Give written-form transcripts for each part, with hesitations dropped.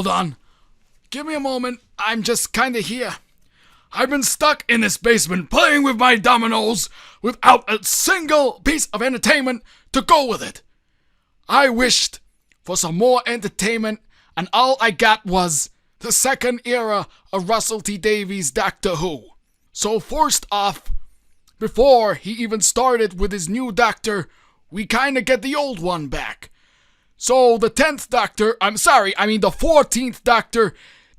Hold on. Give me a moment. I'm just kinda here. I've been stuck in this basement playing with my dominoes without a single piece of entertainment to go with it. I wished for some more entertainment, and all I got was the second era of Russell T Davies' Doctor Who. So first off, before he even started with his new Doctor, we kinda get the old one back. So the 14th Doctor,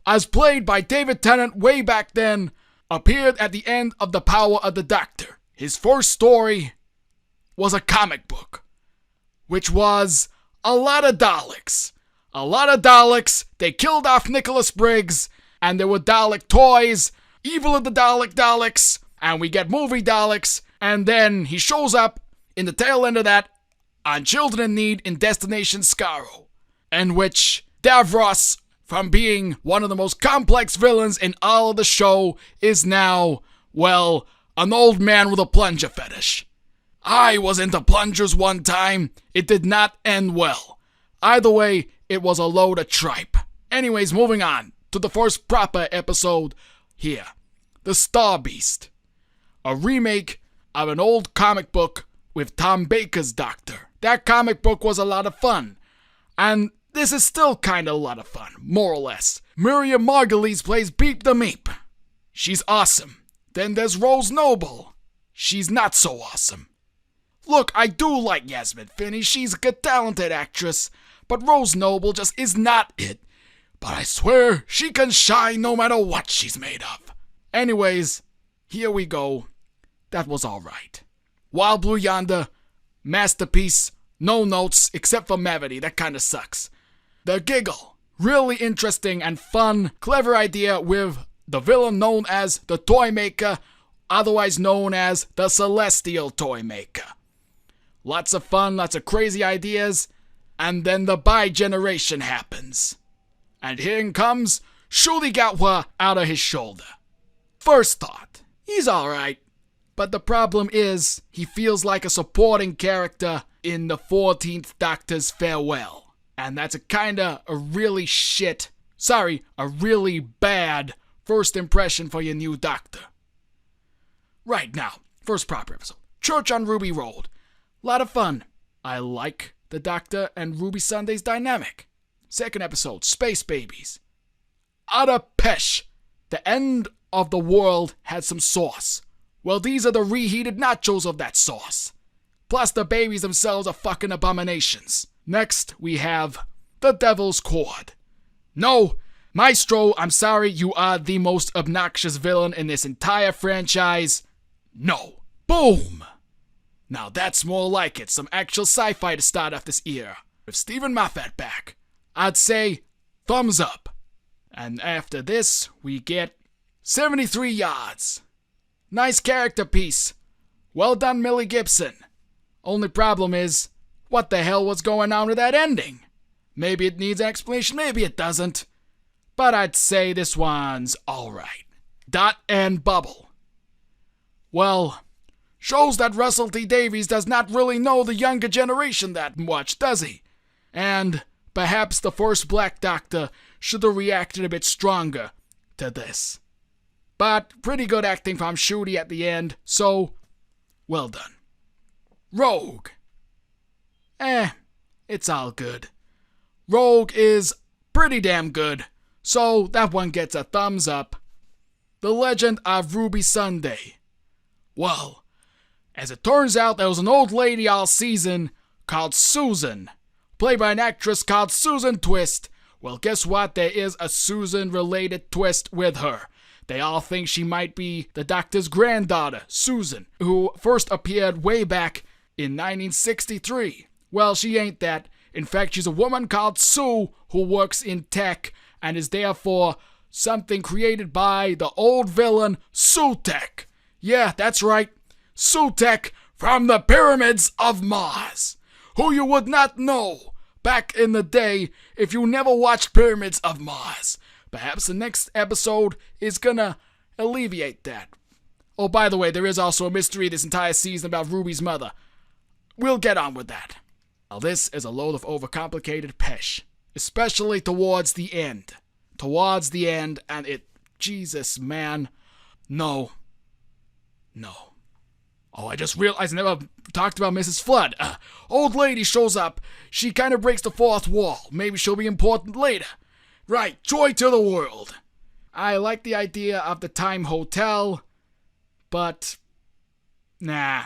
as played by David Tennant way back then, appeared at the end of The Power of the Doctor. His first story was a comic book, which was a lot of Daleks. They killed off Nicholas Briggs, and there were Dalek toys, Evil of the Daleks, and we get movie Daleks, and then he shows up in the tail end of that on Children in Need in Destination Scarrow, in which Davros, from being one of the most complex villains in all of the show, is now, well, an old man with a plunger fetish. I was into plungers one time. It did not end well. Either way, it was a load of tripe. Anyways, moving on to the first proper episode here. The Star Beast. A remake of an old comic book with Tom Baker's Doctor. That comic book was a lot of fun. And this is still kind of a lot of fun, more or less. Miriam Margolyes plays Beep the Meep. She's awesome. Then there's Rose Noble. She's not so awesome. Look, I do like Yasmin Finney. She's a good, talented actress. But Rose Noble just is not it. But I swear, she can shine no matter what she's made of. Anyways, here we go. That was alright. Wild Blue Yonder, masterpiece, no notes except for Mavity, that kinda sucks. The Giggle, really interesting and fun, clever idea with the villain known as the Toy Maker, otherwise known as the Celestial Toy Maker. Lots of fun, lots of crazy ideas, and then the bi-generation happens. And here comes Shuli Gatwa out of his shoulder. First thought, he's alright. But the problem is, he feels like a supporting character in the 14th Doctor's Farewell. And that's a really bad first impression for your new Doctor. Right now, first proper episode. Church on Ruby Road. Lot of fun. I like the Doctor and Ruby Sunday's dynamic. Second episode, Space Babies. Utter pesh. The end of the world had some sauce. Well, these are the reheated nachos of that sauce. Plus, the babies themselves are fucking abominations. Next, we have The Devil's Cord. No, Maestro, I'm sorry, you are the most obnoxious villain in this entire franchise. No. Boom! Now that's more like it. Some actual sci-fi to start off this era. With Stephen Moffat back. I'd say, thumbs up. And after this, we get 73 Yards. Nice character piece. Well done, Millie Gibson. Only problem is, what the hell was going on with that ending? Maybe it needs an explanation, maybe it doesn't. But I'd say this one's alright. Dot and Bubble. Well, shows that Russell T Davies does not really know the younger generation that much, does he? And perhaps the first Black Doctor should have reacted a bit stronger to this. But pretty good acting from Shooty at the end, so well done. Rogue. It's all good. Rogue is pretty damn good, so that one gets a thumbs up. The Legend of Ruby Sunday. Well, as it turns out, there was an old lady all season called Susan, played by an actress called Susan Twist. Well, guess what? There is a Susan-related twist with her. They all think she might be the Doctor's granddaughter, Susan, who first appeared way back in 1963. Well, she ain't that. In fact, she's a woman called Sue who works in tech and is therefore something created by the old villain Sutek. Yeah, that's right. Sutek from the Pyramids of Mars, who you would not know back in the day if you never watched Pyramids of Mars. Perhaps the next episode is gonna alleviate that. Oh, by the way, there is also a mystery this entire season about Ruby's mother. We'll get on with that. Now, this is a load of overcomplicated pesh. especially towards the end. Towards the end, and Jesus, man. No. Oh, I just realized I never talked about Mrs. Flood. Old lady shows up. She kind of breaks the fourth wall. Maybe she'll be important later. Right, joy to the world. I like the idea of the Time Hotel, but nah.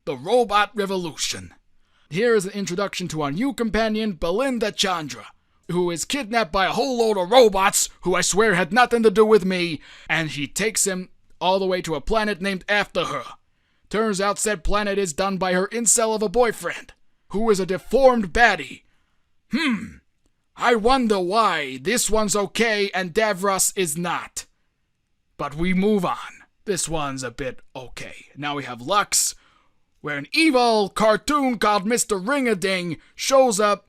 The Robot Revolution. Here is an introduction to our new companion, Belinda Chandra, who is kidnapped by a whole load of robots who I swear had nothing to do with me, and he takes him all the way to a planet named after her. Turns out said planet is done by her incel of a boyfriend, who is a deformed baddie. I wonder why this one's okay and Davros is not. But we move on. This one's a bit okay. Now we have Lux, where an evil cartoon called Mr. Ring-a-Ding shows up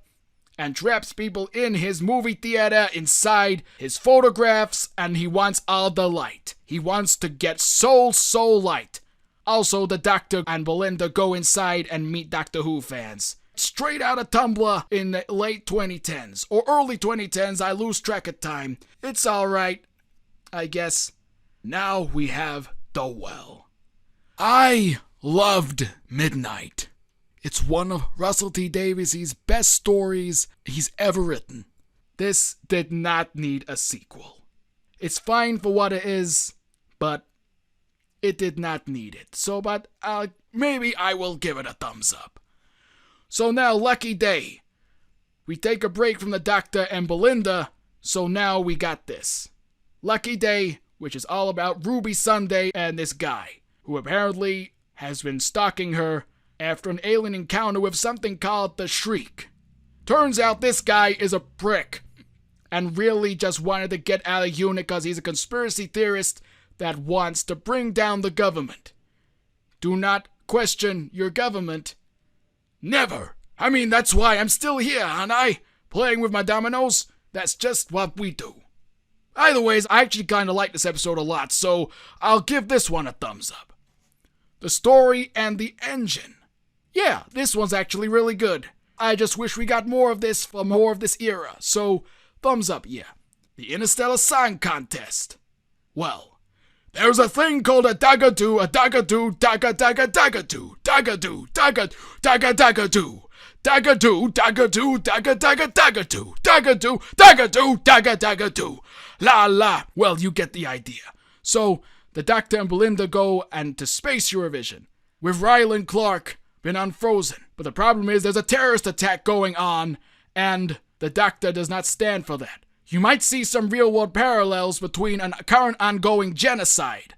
and traps people in his movie theater inside his photographs, and he wants all the light. He wants to get so light. Also, the Doctor and Belinda go inside and meet Doctor Who fans. Straight out of Tumblr in the late 2010s, or early 2010s, I lose track of time. It's alright, I guess. Now we have The Well. I loved Midnight. It's one of Russell T Davies' best stories he's ever written. This did not need a sequel. It's fine for what it is, but it did not need it. So, but maybe I will give it a thumbs up. So now, lucky day. We take a break from the Doctor and Belinda, so now we got this. Lucky Day, which is all about Ruby Sunday and this guy, who apparently has been stalking her after an alien encounter with something called the Shriek. Turns out this guy is a prick, and really just wanted to get out of UNIT because he's a conspiracy theorist that wants to bring down the government. Do not question your government. Never. I mean, that's why I'm still here, aren't I? Playing with my dominoes? That's just what we do. Either ways, I actually kind of like this episode a lot, so I'll give this one a thumbs up. The story and the engine. Yeah, this one's actually really good. I just wish we got more of this for more of this era, so thumbs up, yeah. The Interstellar Song Contest. Well, there's a thing called a dagadoo, dagadoo, dagadoo, dagadoo, dagadoo, dagadoo. Dagadoo, dagadoo, dagadoo, dagadoo, dagadoo, dagadoo. La la. Well, you get the idea. So, the Doctor and Belinda go and to Space Eurovision with Ryland Clark been unfrozen. But the problem is there's a terrorist attack going on, and the Doctor does not stand for that. You might see some real-world parallels between a current ongoing genocide.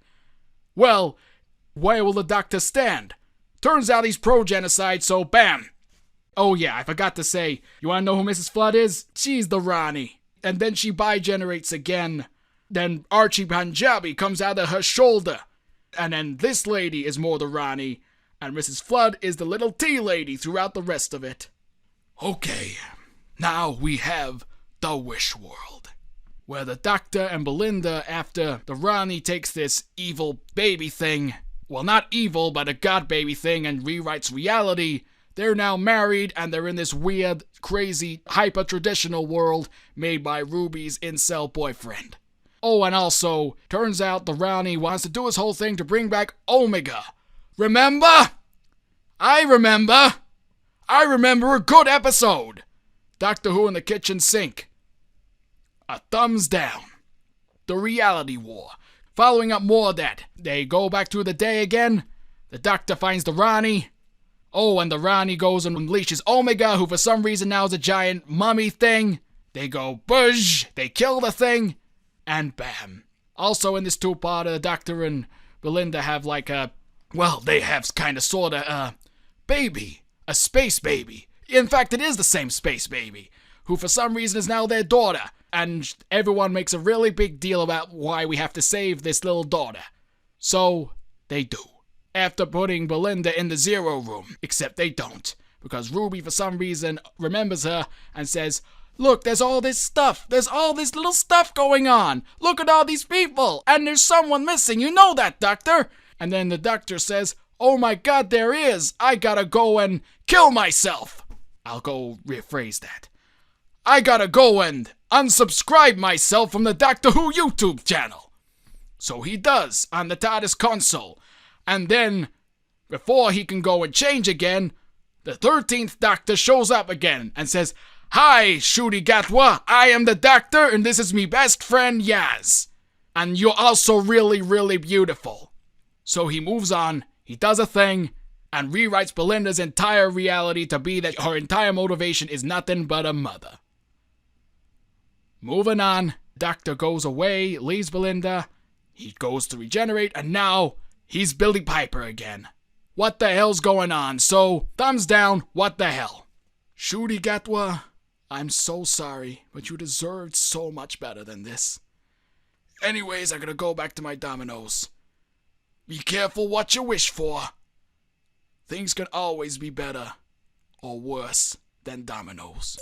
Well, where will the Doctor stand? Turns out he's pro-genocide, so bam. Oh yeah, I forgot to say, you wanna know who Mrs. Flood is? She's the Rani. And then she bi-generates again. Then Archie Punjabi comes out of her shoulder. And then this lady is more the Rani. And Mrs. Flood is the little tea lady throughout the rest of it. Okay, now we have the Wish World, where the Doctor and Belinda, after the Rani takes this evil baby thing, well, not evil, but a god baby thing, and rewrites reality, they're now married, and they're in this weird, crazy, hyper-traditional world made by Ruby's incel boyfriend. Oh, and also, turns out the Rani wants to do his whole thing to bring back Omega. Remember? I remember a good episode. Doctor Who in the kitchen sink. A thumbs down. The Reality War. Following up more of that, they go back to the day again. The Doctor finds the Rani. Oh, and the Rani goes and unleashes Omega, who for some reason now is a giant mummy thing. They go buzz, they kill the thing, and bam. Also in this two-parter, the Doctor and Belinda have like a, well, they have kind of sort of a baby. A space baby. In fact, it is the same space baby, who for some reason is now their daughter. And everyone makes a really big deal about why we have to save this little daughter. So, they do. After putting Belinda in the Zero Room. Except they don't. Because Ruby, for some reason, remembers her and says, look, there's all this stuff. There's all this little stuff going on. Look at all these people. And there's someone missing. You know that, Doctor. And then the Doctor says, oh my God, there is. I gotta go and kill myself. I'll go rephrase that. I gotta go and unsubscribe myself from the Doctor Who YouTube channel. So he does on the TARDIS console. And then, before he can go and change again, the 13th Doctor shows up again and says, "Hi, Shooty Gatwa, I am the Doctor and this is me best friend Yaz. And you're also really, really beautiful." So he moves on, he does a thing, and rewrites Belinda's entire reality to be that her entire motivation is nothing but a mother. Moving on, Doctor goes away, leaves Belinda, he goes to regenerate, and now he's Billy Piper again. What the hell's going on? So, thumbs down, what the hell? Shooty Gatwa, I'm so sorry, but you deserved so much better than this. Anyways, I gotta go back to my dominoes. Be careful what you wish for. Things can always be better, or worse, than dominoes.